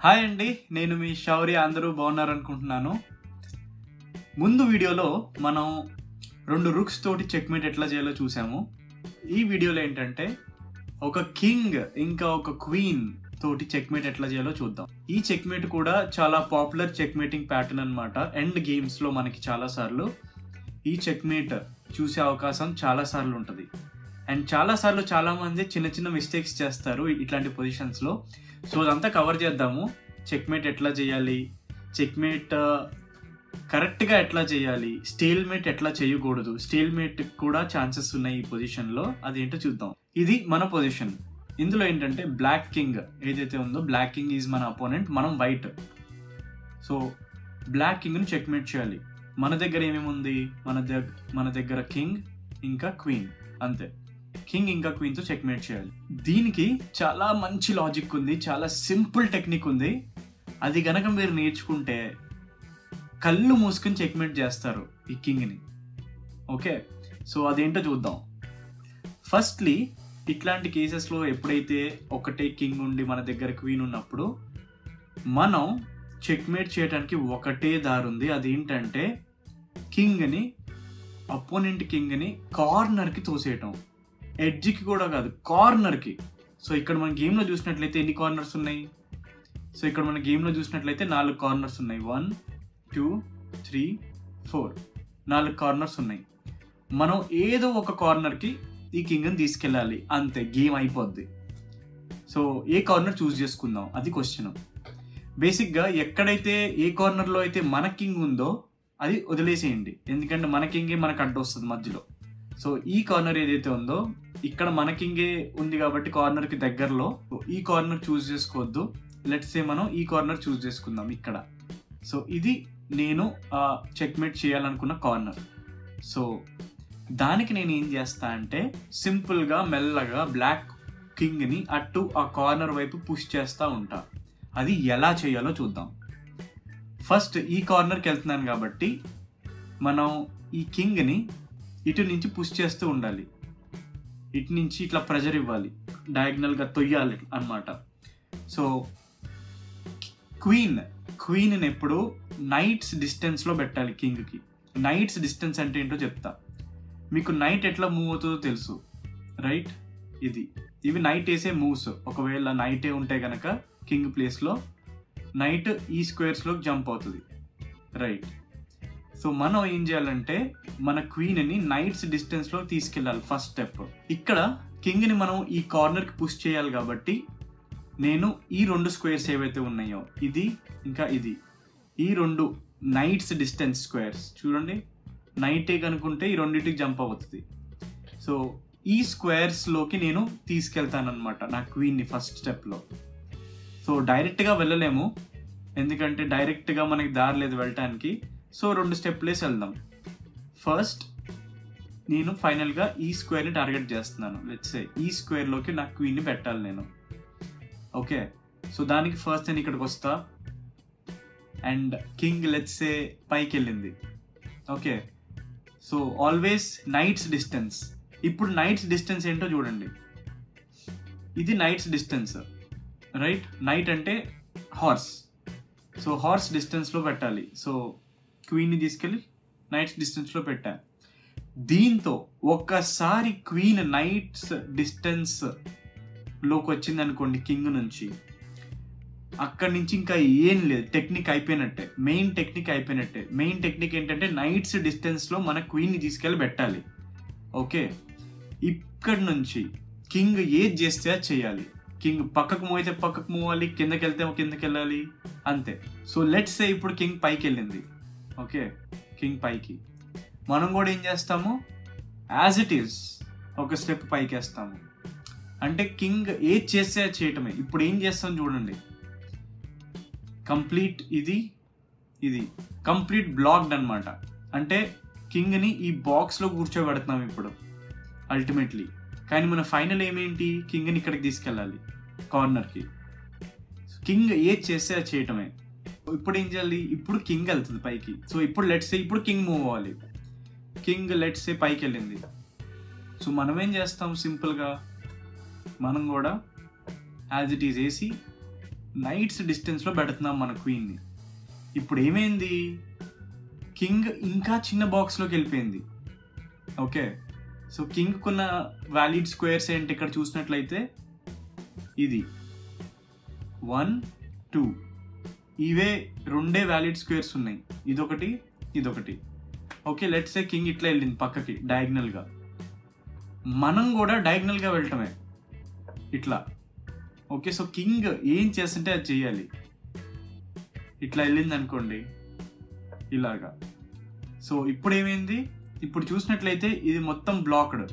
Hi అండి, నేను మీ శౌర్య. అందరూ బాగున్నారనుకుంటున్నాను. ముందు వీడియోలో మనం 2 రూక్స్ తోటి చెక్మేట్ ఎట్లా చేయాలో చూసాము. ఈ వీడియోలో ఏంటంటే ఒక కింగ్ ఇంకా ఒక క్వీన్ తోటి చెక్మేట్ ఎట్లా చేయాలో చూద్దాం. ఈ చెక్మేట్ కూడా చాలా పాపులర్ చెక్మేటింగ్ ప్యాటర్న్ అనమాట. ఎండ్ గేమ్స్లో మనకి చాలాసార్లు ఈ చెక్మేట్ చూసే అవకాశం చాలాసార్లు ఉంటుంది. అండ్ చాలాసార్లు చాలామంది చిన్న చిన్న మిస్టేక్స్ చేస్తారు ఇట్లాంటి పొజిషన్స్లో. సో అదంతా కవర్ చేద్దాము. చెక్మేట్ ఎట్లా చేయాలి, చెక్మేట్ కరెక్ట్గా ఎట్లా చేయాలి, స్టేల్మేట్ ఎట్లా చేయకూడదు, స్టేల్మేట్ కూడా ఛాన్సెస్ ఉన్నాయి ఈ పొజిషన్లో, అదేంటో చూద్దాం. ఇది మన పొజిషన్. ఇందులో ఏంటంటే బ్లాక్ కింగ్ ఏదైతే ఉందో, బ్లాక్ కింగ్ ఈజ్ మన అపోనెంట్, మనం వైట్. సో బ్లాక్ కింగ్ని చెక్మేట్ చేయాలి. మన దగ్గర ఏమేమి ఉంది, మన దగ్గర కింగ్ ఇంకా క్వీన్, అంతే. కింగ్ ఇంకా క్వీన్తో చెక్మేట్ చేయాలి. దీనికి చాలా మంచి లాజిక్ ఉంది, చాలా సింపుల్ టెక్నిక్ ఉంది. అది గనక మీరు నేర్చుకుంటే కళ్ళు మూసుకుని చెక్మేట్ చేస్తారు ఈ కింగ్ని. ఓకే, సో అదేంటో చూద్దాం. ఫస్ట్లీ ఇట్లాంటి కేసెస్లో ఎప్పుడైతే ఒకటే కింగ్ ఉండి మన దగ్గర క్వీన్ ఉన్నప్పుడు మనం చెక్మేట్ చేయడానికి ఒకటే దారి ఉంది. అదేంటంటే కింగ్ని, అపోనెంట్ కింగ్ని కార్నర్కి తోసేయటం. ఎడ్జ్కి కూడా కాదు, కార్నర్కి. సో ఇక్కడ మన గేమ్లో చూసినట్లయితే ఎన్ని కార్నర్స్ ఉన్నాయి? సో ఇక్కడ మన గేమ్లో చూసినట్లయితే 4 కార్నర్స్ ఉన్నాయి. 1 2 3 4 4 కార్నర్స్ ఉన్నాయి. మనం ఏదో ఒక కార్నర్కి ఈ కింగ్ని తీసుకెళ్ళాలి, అంతే. గేమ్ అయిపోద్ది. సో ఏ కార్నర్ చూస్ చేసుకుందాం, అది క్వశ్చన్. బేసిక్గా ఎక్కడైతే ఏ కార్నర్లో అయితే మన కింగ్ ఉందో అది వదిలేసేయండి, ఎందుకంటే మన కింగే మనకు అడ్డు వస్తుంది మధ్యలో. సో ఈ కార్నర్ ఏదైతే ఉందో ఇక్కడ మన కింగే ఉంది కాబట్టి కార్నర్కి దగ్గరలో ఈ కార్నర్ చూస్ చేసుకోవద్దు. లెట్స్ సే మనం ఈ కార్నర్ చూస్ చేసుకుందాం ఇక్కడ. సో ఇది నేను చెక్మేట్ చేయాలనుకున్న కార్నర్. సో దానికి నేను ఏం చేస్తా అంటే సింపుల్గా మెల్లగా బ్లాక్ కింగ్ని అటు ఆ కార్నర్ వైపు పుష్ చేస్తూ ఉంటా. అది ఎలా చేయాలో చూద్దాం. ఫస్ట్ ఈ కార్నర్కి వెళ్తున్నాను కాబట్టి మనం ఈ కింగ్ని ఇటు నుంచి పుష్ చేస్తూ ఉండాలి. ఇటు నుంచి ఇట్లా ప్రెజర్ ఇవ్వాలి, డయాగ్నల్గా తొయ్యాలి అన్నమాట. సో క్వీన్ని ఎప్పుడు నైట్స్ డిస్టెన్స్లో పెట్టాలి కింగ్కి. నైట్స్ డిస్టెన్స్ అంటే ఏంటో చెప్తా. మీకు నైట్ ఎట్లా మూవ్ అవుతుందో తెలుసు, రైట్? ఇవి నైట్ వేసే మూవ్స్. ఒకవేళ నైటే ఉంటే కనుక కింగ్ ప్లేస్లో నైట్ ఈ స్క్వేర్స్లోకి జంప్ అవుతుంది, రైట్? సో మనం ఏం చేయాలంటే మన క్వీన్ని నైట్స్ డిస్టెన్స్లో తీసుకెళ్ళాలి. First step. ఇక్కడ కింగ్ని మనం ఈ కార్నర్కి పుష్ చేయాలి కాబట్టి నేను ఈ 2 స్క్వేర్స్ ఏవైతే ఉన్నాయో, ఇది ఇంకా ఇది, ఈ 2 నైట్స్ డిస్టెన్స్ స్క్వేర్స్ చూడండి. నైటే కనుకుంటే ఈ రెండింటికి జంప్ అవుతుంది. సో ఈ స్క్వేర్స్లోకి నేను తీసుకెళ్తాను అనమాట నా క్వీన్ని ఫస్ట్ స్టెప్లో. సో డైరెక్ట్గా వెళ్ళలేము, ఎందుకంటే డైరెక్ట్గా మనకి దారి లేదు వెళ్ళటానికి. సో 2 స్టెప్లేసి వెళ్దాం. ఫస్ట్ నేను ఫైనల్గా ఈ స్క్వేర్ని టార్గెట్ చేస్తున్నాను. లెట్స్ సే ఈ స్క్వేర్లోకి నా క్వీన్ని పెట్టాలి నేను. ఓకే, సో దానికి ఫస్ట్ నేను ఇక్కడికి వస్తా అండ్ కింగ్ లెట్స్ సే పైకి వెళ్ళింది. Okay, so always nights distance. ఇప్పుడు నైట్స్ డిస్టెన్స్ ఏంటో చూడండి. ఇది నైట్స్ డిస్టెన్స్, రైట్? నైట్ అంటే హార్స్. సో హార్స్ డిస్టెన్స్లో పెట్టాలి. సో క్వీన్ని తీసుకెళ్ళి నైట్స్ డిస్టెన్స్లో పెట్టా. దీంతో ఒక్కసారి క్వీన్ నైట్స్ డిస్టెన్స్లోకి వచ్చింది అనుకోండి కింగ్ నుంచి, అక్కడి నుంచి ఇంకా ఏం లేదు, టెక్నిక్ అయిపోయినట్టే. మెయిన్ టెక్నిక్ అయిపోయినట్టే. మెయిన్ టెక్నిక్ ఏంటంటే నైట్స్ డిస్టెన్స్లో మన క్వీన్ని తీసుకెళ్ళి పెట్టాలి. ఓకే, ఇక్కడి నుంచి కింగ్ ఏది చేస్తే అది చేయాలి. కింగ్ పక్కకు మూవ్ అయితే పక్కకు మూవ్ అవ్వాలి, కిందకి వెళ్తే కిందకి వెళ్ళాలి, అంతే. సో లెట్స్ సే ఇప్పుడు కింగ్ పైకి వెళ్ళింది. ఓకే, కింగ్ పైకి. మనం కూడా ఏం చేస్తాము, యాజ్ ఇట్ ఈస్ ఒక స్టెప్ పైకి వేస్తాము. అంటే కింగ్ ఏది చేస్తే అది చేయటమే. ఇప్పుడు ఏం చేస్తాం చూడండి. కంప్లీట్ ఇది కంప్లీట్ బ్లాక్డ్ అనమాట. అంటే కింగ్ని ఈ బాక్స్లో కూర్చోబెడుతున్నాం ఇప్పుడు అల్టిమేట్లీ. కానీ మన ఫైనల్ ఏమేంటి, కింగ్ని ఇక్కడికి తీసుకెళ్ళాలి కార్నర్కి. కింగ్ ఏది చేస్తే అది చేయటమే. ఇప్పుడు ఏం చేయాలి, ఇప్పుడు కింగ్ వెళ్తుంది పైకి. సో ఇప్పుడు లెట్స్ సే ఇప్పుడు కింగ్ మూవ్ అవ్వాలి. కింగ్ లెట్స్ సే పైకి వెళ్ళింది. సో మనం ఏం చేస్తాం, సింపుల్గా మనం కూడా యాజ్ ఇట్ ఈజ్ వేసి నైట్స్ డిస్టెన్స్లో పెడుతున్నాం మన క్వీన్ని. ఇప్పుడు ఏమైంది, కింగ్ ఇంకా చిన్న బాక్స్లోకి వెళ్ళిపోయింది. ఓకే, సో కింగ్కున్న వ్యాలిడ్ స్క్వేర్స్ ఏంటి, ఇక్కడ చూసినట్లయితే ఇది 1 2 ఇవే రెండే వ్యాలిడ్ స్క్వేర్స్ ఉన్నాయి, ఇదొకటి ఇదొకటి. ఓకే, లెట్స్ సే కింగ్ ఇట్లా వెళ్ళింది పక్కకి డయాగ్నల్గా, మనం కూడా డయాగ్నల్గా వెళ్ళటమే ఇట్లా. ఓకే, సో కింగ్ ఏం చేస్తుంటే అది చెయ్యాలి. ఇట్లా వెళ్ళింది అనుకోండి ఇలాగా. సో ఇప్పుడు ఏమైంది, ఇప్పుడు చూసినట్లయితే ఇది మొత్తం బ్లాక్డ్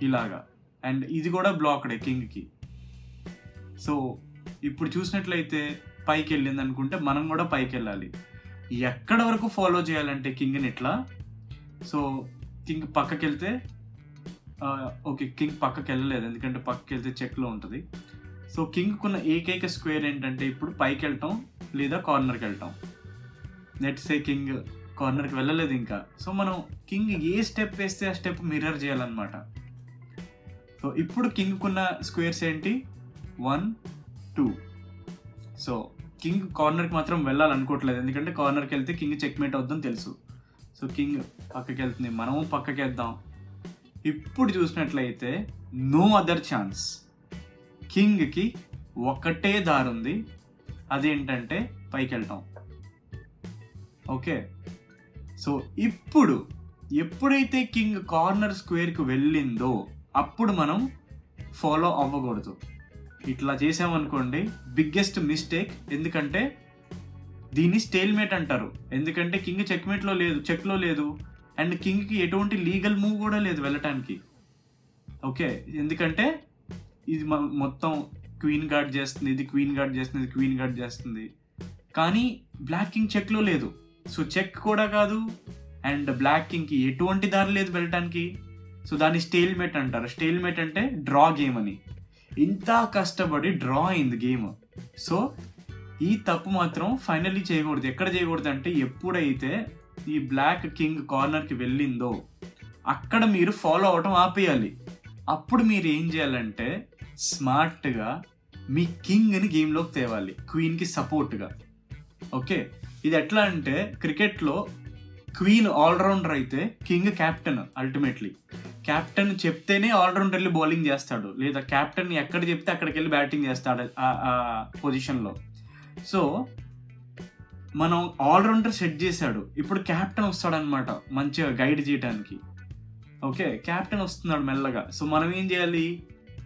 ఇలాగా, అండ్ ఇది కూడా బ్లాక్డే కింగ్కి. సో ఇప్పుడు చూసినట్లయితే పైకి వెళ్ళింది అనుకుంటే మనం కూడా పైకి వెళ్ళాలి. ఎక్కడ వరకు ఫాలో చేయాలంటే కింగ్ని ఇట్లా. సో కింగ్ పక్కకి వెళ్తే ఓకే, కింగ్ పక్కకి వెళ్ళలేదు ఎందుకంటే పక్కకి వెళ్తే చెక్లో ఉంటుంది. సో కింగ్కున్న ఏకైక స్క్వేర్ ఏంటంటే ఇప్పుడు పైకి వెళ్ళటం లేదా కార్నర్కి వెళ్ళటం. లెట్స్ సే కింగ్ కార్నర్కి వెళ్ళలేదు ఇంకా, సో మనం కింగ్ ఏ స్టెప్ వేస్తే ఆ స్టెప్ మిర్రర్ చేయాలన్నమాట. సో ఇప్పుడు కింగ్కున్న స్క్వేర్స్ ఏంటి, 1 2. సో కింగ్ కార్నర్కి మాత్రం వెళ్ళాలనుకోవట్లేదు ఎందుకంటే కార్నర్కి వెళ్తే కింగ్ చెక్మేట్ అవుతుందని తెలుసు. సో కింగ్ పక్కకి వెళ్తుంది, మనము పక్కకి వెళ్దాం. ఇప్పుడు చూసినట్లయితే నో అదర్ ఛాన్స్, కింగ్కి ఒకటే దారి ఉంది, అదేంటంటే పైకి వెళ్తాం. ఓకే, సో ఇప్పుడు ఎప్పుడైతే కింగ్ కార్నర్ స్క్వేర్కి వెళ్ళిందో అప్పుడు మనం ఫాలో అవ్వకూడదు. ఇట్లా చేసామనుకోండి బిగ్గెస్ట్ మిస్టేక్, ఎందుకంటే దీన్ని స్టేల్మేట్ అంటారు. ఎందుకంటే కింగ్ చెక్మేట్లో లేదు, చెక్లో లేదు, అండ్ కింగ్కి ఎటువంటి లీగల్ మూవ్ కూడా లేదు వెళ్ళటానికి. ఓకే, ఎందుకంటే ఇది మొత్తం క్వీన్ గార్డ్ చేస్తుంది, ఇది క్వీన్ గార్డ్ చేస్తుంది, ఇది క్వీన్ గార్డ్ చేస్తుంది, కానీ బ్లాక్ కింగ్ చెక్లో లేదు. సో చెక్ కూడా కాదు, అండ్ బ్లాక్ కింగ్కి ఎటువంటి దారి లేదు వెళ్ళటానికి. సో దాన్ని స్టేల్మేట్ అంటారు. స్టేల్మేట్ అంటే డ్రా గేమ్ అని. ఇంత కష్టపడి డ్రా అయింది గేమ్. సో ఈ తప్పు మాత్రం ఫైనల్లీ చేయకూడదు. ఎక్కడ చేయకూడదు అంటే ఎప్పుడైతే ఈ బ్లాక్ కింగ్ కార్నర్కి వెళ్ళిందో అక్కడ మీరు ఫాలో అవటం ఆపేయాలి. అప్పుడు మీరు ఏం చేయాలంటే స్మార్ట్గా మీ కింగ్ని గేమ్లోకి తేవాలి క్వీన్కి సపోర్ట్గా. ఓకే, ఇది ఎట్లా అంటే క్రికెట్లో క్వీన్ ఆల్రౌండర్ అయితే కింగ్ క్యాప్టెన్. అల్టిమేట్లీ క్యాప్టెన్ చెప్తేనే ఆల్రౌండర్ వెళ్ళి బౌలింగ్ చేస్తాడు, లేదా క్యాప్టెన్ ఎక్కడ చెప్తే అక్కడికి వెళ్ళి బ్యాటింగ్ చేస్తాడు ఆ పొజిషన్లో. సో మనం ఆల్రౌండర్ సెట్ చేశాడు, ఇప్పుడు క్యాప్టెన్ వస్తాడనమాట మంచిగా గైడ్ చేయడానికి. ఓకే, క్యాప్టెన్ వస్తున్నాడు మెల్లగా. సో మనం ఏం చేయాలి,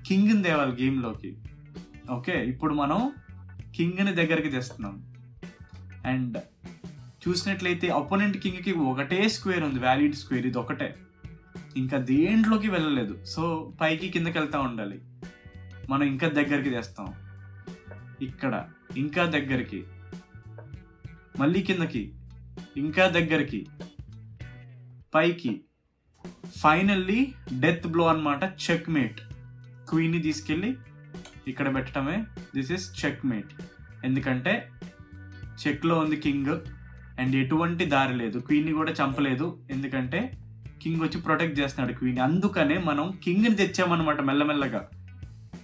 కింగ్ని తేవాలి గేమ్లోకి. ఓకే, ఇప్పుడు మనం కింగ్ని దగ్గరికి తెస్తున్నాం. అండ్ చూసినట్లయితే అపోనెంట్ కింగ్కి ఒకటే స్క్వేర్ ఉంది, వ్యాలిడ్ స్క్వేర్, ఇది ఒకటే, ఇంకా దేంట్లోకి వెళ్ళలేదు. సో పైకి కిందకి వెళ్తూ ఉండాలి. మనం ఇంకా దగ్గరికి తెస్తాం, ఇక్కడ ఇంకా దగ్గరికి, మళ్ళీ కిందకి, ఇంకా దగ్గరికి, పైకి, ఫైనల్లీ డెత్ బ్లో అనమాట, చెక్ మేట్. క్వీన్ని తీసుకెళ్ళి ఇక్కడ పెట్టడమే, దిస్ ఇస్ చెక్ మేట్. ఎందుకంటే చెక్లో ఉంది కింగ్ అండ్ ఎటువంటి దారి లేదు, క్వీన్ని కూడా చంపలేదు ఎందుకంటే కింగ్ వచ్చి ప్రొటెక్ట్ చేస్తున్నాడు క్వీన్. అందుకనే మనం కింగ్ని తెచ్చామన్నమాట మెల్లమెల్లగా,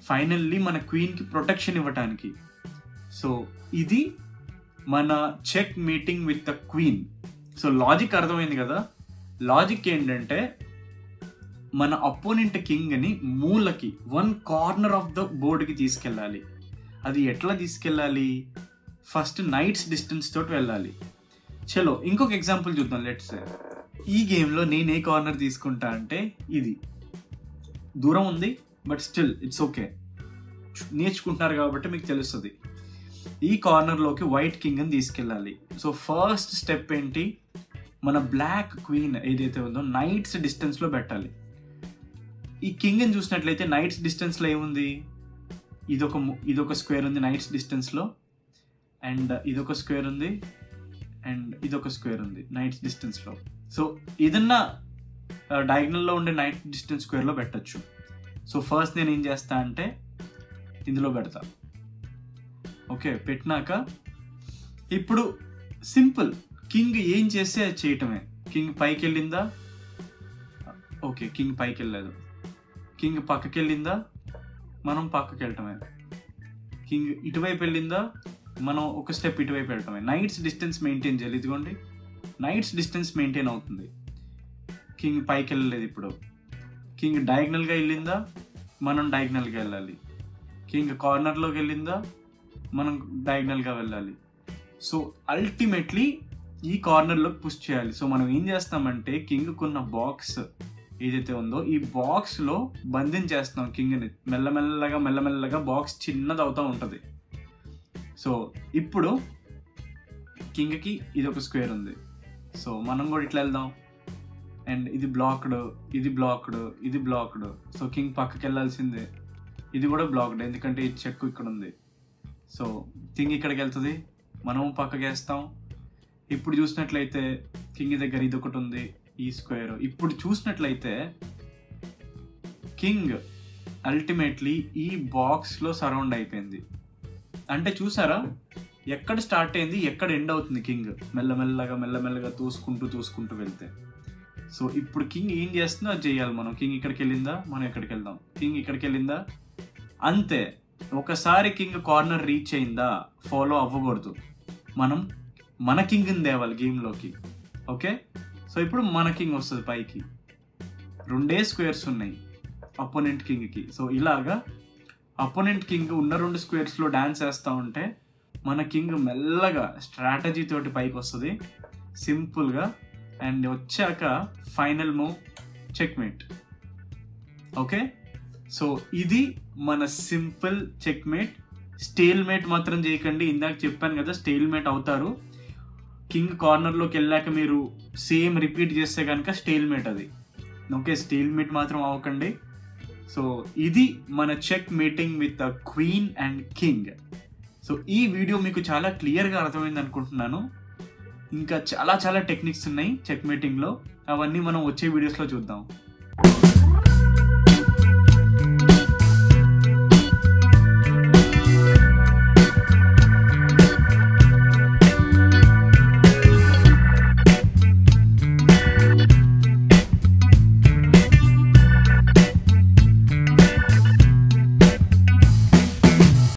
ఫైనల్లీ మన క్వీన్కి ప్రొటెక్షన్ ఇవ్వటానికి. సో ఇది మన check meeting with the queen. So logic అర్థమైంది కదా. లాజిక్ ఏంటంటే మన అపోనెంట్ కింగ్ని మూలకి, 1 కార్నర్ ఆఫ్ ద బోర్డ్కి తీసుకెళ్ళాలి. అది ఎట్లా తీసుకెళ్ళాలి, ఫస్ట్ నైట్స్ డిస్టెన్స్ తోటి వెళ్ళాలి. చలో ఇంకొక ఎగ్జాంపుల్ చూద్దాం. లెట్స్ ఈ గేమ్లో నేను ఏ కార్నర్ తీసుకుంటా అంటే ఇది దూరం ఉంది, బట్ స్టిల్ ఇట్స్ ఓకే, నేర్చుకుంటున్నారు కాబట్టి మీకు తెలుస్తుంది. ఈ కార్నర్లోకి వైట్ కింగ్ని తీసుకెళ్ళాలి. సో ఫస్ట్ స్టెప్ ఏంటి, మన బ్లాక్ క్వీన్ ఏదైతే ఉందో నైట్స్ డిస్టెన్స్లో పెట్టాలి. ఈ కింగ్ని చూసినట్లయితే నైట్స్ డిస్టెన్స్లో ఏముంది, ఇదొక స్క్వేర్ ఉంది నైట్స్ డిస్టెన్స్లో, అండ్ ఇదొక స్క్వేర్ ఉంది, అండ్ ఇదొక స్క్వేర్ ఉంది నైట్స్ డిస్టెన్స్లో. సో ఏదన్నా డయాగ్నల్లో ఉండే నైట్ డిస్టెన్స్ స్క్వేర్లో పెట్టచ్చు. సో ఫస్ట్ నేను ఏం చేస్తా అంటే ఇందులో పెడతా. ఓకే, పెట్టినాక ఇప్పుడు సింపుల్, కింగ్ ఏం చేస్తే అది చేయటమే. కింగ్ పైకి వెళ్ళిందా, ఓకే కింగ్ పైకి వెళ్ళలేదు. కింగ్ పక్కకి వెళ్ళిందా, మనం పక్కకి వెళ్ళటమే. కింగ్ ఇటువైపు వెళ్ళిందా, మనం ఒక స్టెప్ ఇటువైపు వెళ్ళటమే. నైట్స్ డిస్టెన్స్ మెయింటైన్ చేయాలి. ఇదిగోండి నైట్స్ డిస్టెన్స్ మెయింటైన్ అవుతుంది. కింగ్ పైకి వెళ్ళలేదు. ఇప్పుడు కింగ్ డయాగ్నల్గా వెళ్ళిందా, మనం డయాగ్నల్గా వెళ్ళాలి. కింగ్ కార్నర్లోకి వెళ్ళిందా, మనం డయాగ్నల్గా వెళ్ళాలి. సో అల్టిమేట్లీ ఈ కార్నర్లోకి పుష్ చేయాలి. సో మనం ఏం చేస్తామంటే కింగ్కున్న బాక్స్ ఏదైతే ఉందో ఈ బాక్స్లో బంధించేస్తాం కింగ్ని. మెల్లమెల్లగా బాక్స్ చిన్నది అవుతూ ఉంటుంది. సో ఇప్పుడు కింగ్కి ఇది ఒక స్క్వేర్ ఉంది. సో మనం కూడా ఇట్లా వెళ్దాం. అండ్ ఇది బ్లాక్డ్, ఇది బ్లాక్డ్, ఇది బ్లాక్డ్. సో కింగ్ పక్కకి వెళ్ళాల్సిందే. ఇది కూడా బ్లాక్డ్, ఎందుకంటే ఈ చెక్ ఇక్కడ ఉంది. సో కింగ్ ఇక్కడికి వెళ్తుంది, మనం పక్కకి వేస్తాం. ఇప్పుడు చూసినట్లయితే కింగ్ దగ్గర ఇది ఒకటి ఉంది, ఈ స్క్వేర్. ఇప్పుడు చూసినట్లయితే కింగ్ అల్టిమేట్లీ ఈ బాక్స్లో సరౌండ్ అయిపోయింది. అంటే చూసారా ఎక్కడ స్టార్ట్ అయింది, ఎక్కడ ఎండ్ అవుతుంది కింగ్. మెల్లమెల్లగా తూసుకుంటూ వెళ్తే. సో ఇప్పుడు కింగ్ ఏం చేస్తుందో అది చేయాలి మనం. కింగ్ ఇక్కడికి వెళ్ళిందా, మనం ఎక్కడికి వెళ్దాం. కింగ్ ఇక్కడికి వెళ్ళిందా, అంతే. ఒకసారి కింగ్ కార్నర్ రీచ్ అయిందా ఫాలో అవ్వకూడదు. మనం మన కింగ్ని తేవాలి గేమ్లోకి. ఓకే, సో ఇప్పుడు మన కింగ్ వస్తుంది పైకి. 2 స్క్వేర్స్ ఉన్నాయి అపోనెంట్ కింగ్కి. సో ఇలాగా అపోనెంట్ కింగ్ ఉన్న 2 స్క్వేర్స్లో డ్యాన్స్ వేస్తూ ఉంటే మన కింగ్ మెల్లగా స్ట్రాటజీ తోటి పైకి వస్తుంది సింపుల్గా. అండ్ వచ్చాక final move checkmate. Okay, so ఇది మన సింపుల్ చెక్మేట్. స్టేల్మేట్ మాత్రం చేయకండి. ఇందాక చెప్పాను కదా స్టేల్మేట్ అవుతారు. కింగ్ కార్నర్లోకి వెళ్ళాక మీరు సేమ్ రిపీట్ చేస్తే కనుక స్టేల్మేట్ అది. ఓకే, స్టేల్మేట్ మాత్రం అవ్వకండి. సో ఇది మన check meeting with queen and king. So ఈ వీడియో మీకు చాలా క్లియర్గా అర్థమైంది అనుకుంటున్నాను. ఇంకా చాలా టెక్నిక్స్ ఉన్నాయి చెక్ మీటింగ్లో. అవన్నీ మనం వచ్చే వీడియోస్లో చూద్దాం.